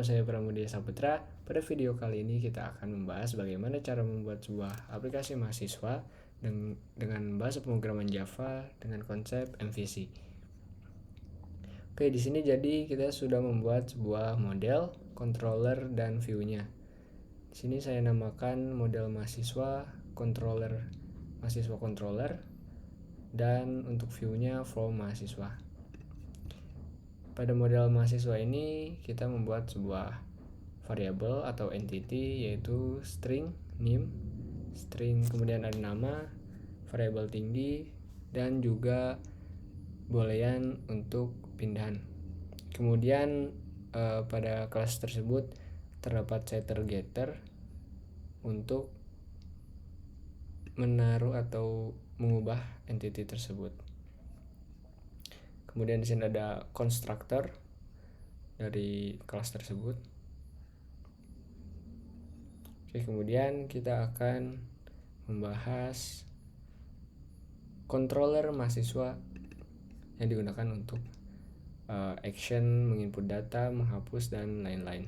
Saya Pramudi Saputra. Pada video kali ini kita akan membahas bagaimana cara membuat sebuah aplikasi mahasiswa dengan bahasa pemrograman Java dengan konsep MVC. Oke, di sini jadi kita sudah membuat sebuah model, controller, dan view-nya. Di sini saya namakan model mahasiswa controller, dan untuk view-nya from mahasiswa. Pada model mahasiswa ini kita membuat sebuah variabel atau entity yaitu string name, string kemudian ada nama, variabel tinggi, dan juga boolean untuk pindahan. Kemudian pada kelas tersebut terdapat setter getter untuk menaruh atau mengubah entity tersebut. Kemudian di sini ada constructor dari kelas tersebut. Oke, kemudian kita akan membahas controller mahasiswa yang digunakan untuk action, menginput data, menghapus, dan lain-lain.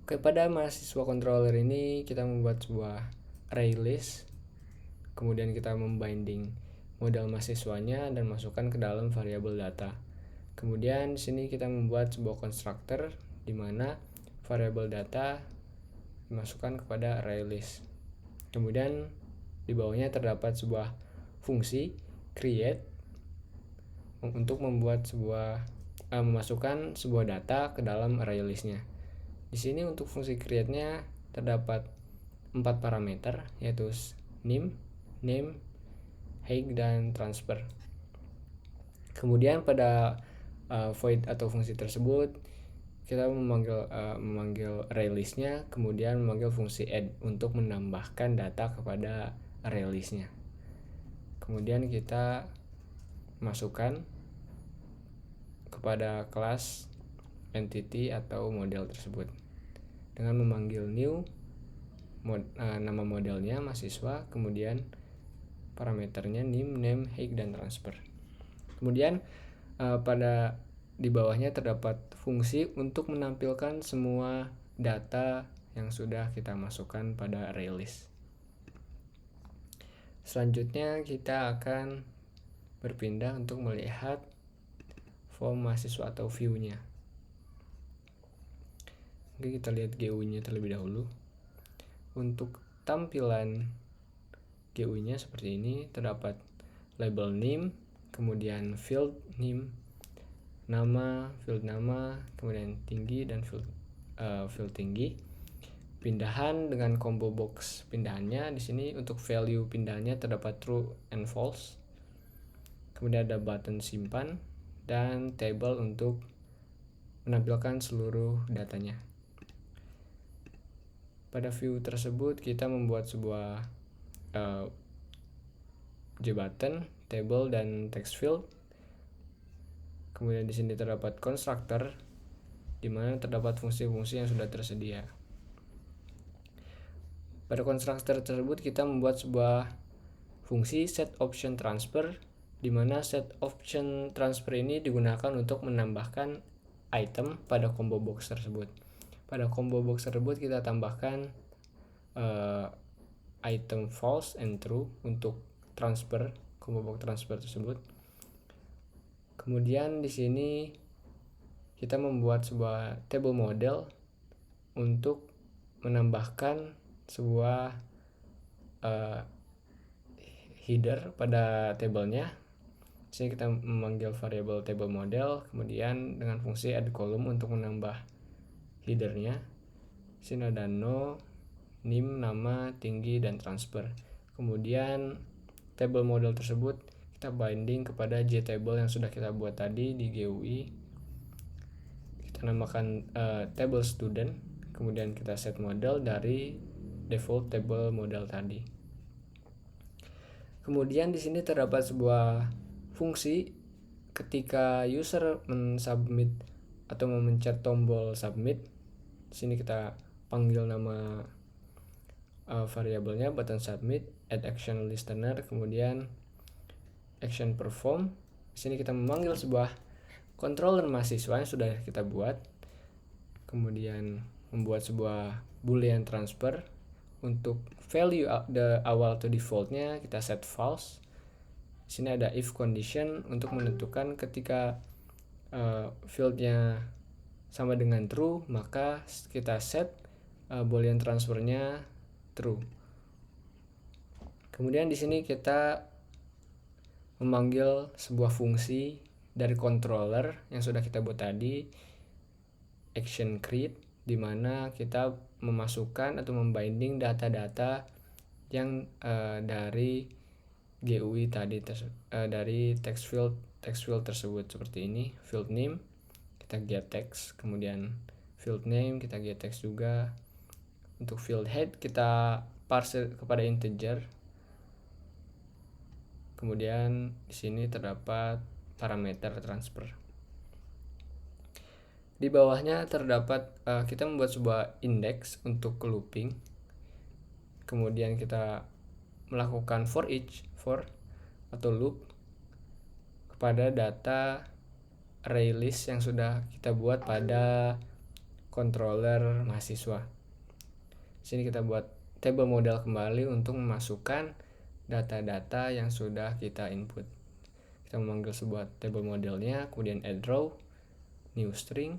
Oke, pada mahasiswa controller ini kita membuat sebuah array list, kemudian kita membinding model mahasiswanya dan masukkan ke dalam variabel data. Kemudian di sini kita membuat sebuah constructor di mana variabel data dimasukkan kepada array list. Kemudian di bawahnya terdapat sebuah fungsi create untuk membuat memasukkan sebuah data ke dalam array listnya. Di sini untuk fungsi create-nya terdapat 4 parameter yaitu name, height, dan transfer. Kemudian pada void atau fungsi tersebut kita memanggil array list-nya, kemudian memanggil fungsi add untuk menambahkan data kepada array list-nya. Kemudian kita masukkan kepada kelas entity atau model tersebut dengan memanggil new nama modelnya mahasiswa, kemudian parameternya name, height, dan transfer. Kemudian pada di bawahnya terdapat fungsi untuk menampilkan semua data yang sudah kita masukkan pada array list. Selanjutnya kita akan berpindah untuk melihat form mahasiswa atau view-nya. Oke, kita lihat GUI-nya terlebih dahulu. Untuk tampilan GUI-nya seperti ini, terdapat label name, kemudian field name, nama, field nama, kemudian tinggi dan field tinggi. Pindahan dengan combo box pindahannya. Di sini untuk value pindahannya terdapat true and false. Kemudian ada button simpan dan table untuk menampilkan seluruh datanya. Pada view tersebut kita membuat sebuah JButton, table, dan text field. Kemudian di sini terdapat constructor di mana terdapat fungsi-fungsi yang sudah tersedia. Pada constructor tersebut kita membuat sebuah fungsi set option transfer di mana set option transfer ini digunakan untuk menambahkan item pada combo box tersebut. Pada combo box tersebut kita tambahkan item false and true untuk transfer combo box transfer tersebut. Kemudian di sini kita membuat sebuah table model untuk menambahkan sebuah header pada tabelnya. Di sini kita memanggil variabel table model, kemudian dengan fungsi add column untuk menambah headernya. Di sini ada no, name, nama, tinggi, dan transfer. Kemudian table model tersebut kita binding kepada JTable yang sudah kita buat tadi di GUI. Kita namakan table student, kemudian kita set model dari default table model tadi. Kemudian di sini terdapat sebuah fungsi ketika user mensubmit atau memencet tombol submit. Di sini kita panggil nama variabelnya button submit, add action listener, kemudian action perform. Di sini kita memanggil sebuah controller mahasiswa yang sudah kita buat. kemudian membuat sebuah boolean transfer. Untuk value awal atau defaultnya kita set false. Di sini ada if condition untuk menentukan ketika fieldnya sama dengan true, maka kita set boolean transfernya true. Kemudian di sini kita memanggil sebuah fungsi dari controller yang sudah kita buat tadi, action create, di mana kita memasukkan atau membinding data-data yang dari GUI tadi, dari text field tersebut, seperti ini. Field name kita get text, kemudian field name kita get text juga. Untuk field head kita parse kepada integer. Kemudian di sini terdapat parameter transfer. Di bawahnya terdapat kita membuat sebuah index untuk looping. Kemudian kita melakukan for atau loop kepada data array list yang sudah kita buat pada controller mahasiswa. Di sini kita buat table model kembali untuk memasukkan data-data yang sudah kita input. Kita memanggil sebuah table modelnya, kemudian add row, new string.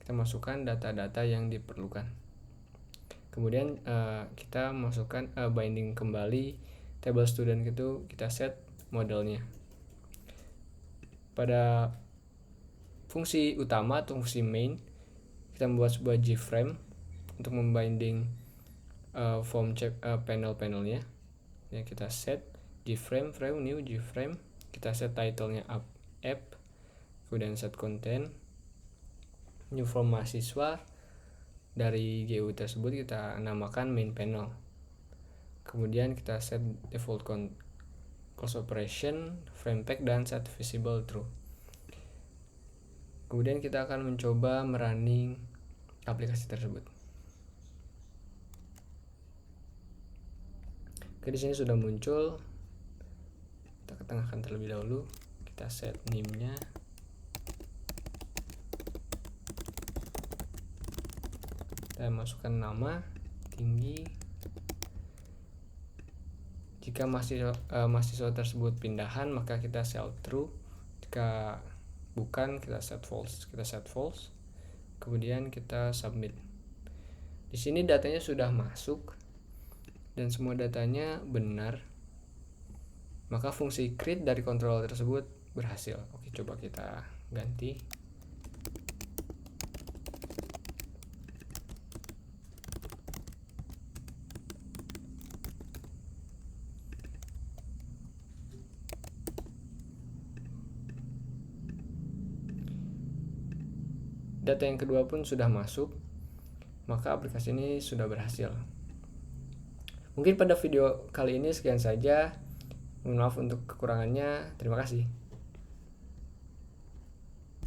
Kita masukkan data-data yang diperlukan. Kemudian kita masukkan binding kembali table student itu, kita set modelnya. Pada fungsi utama atau fungsi main, kita membuat sebuah gframe untuk membinding form panel-panelnya. Ya, kita set gframe, frame new gframe, kita set title-nya app, kemudian set content, new form mahasiswa. Dari GUI tersebut kita namakan main panel. Kemudian kita set default close operation, frame pack, dan set visible true. Kemudian kita akan mencoba merunning aplikasi tersebut. Oke, di sini sudah muncul. Kita ketengahkan terlebih dahulu. Kita set name-nya. Kita masukkan nama, tinggi. Jika mahasiswa tersebut pindahan, maka kita set true. Jika bukan, kita set false. Kemudian kita submit. Di sini datanya sudah masuk dan semua datanya benar, maka fungsi create dari controller tersebut berhasil. Oke, coba kita ganti. Data yang kedua pun sudah masuk, maka aplikasi ini sudah berhasil. Mungkin pada video kali ini sekian saja. Mohon maaf untuk kekurangannya. Terima kasih.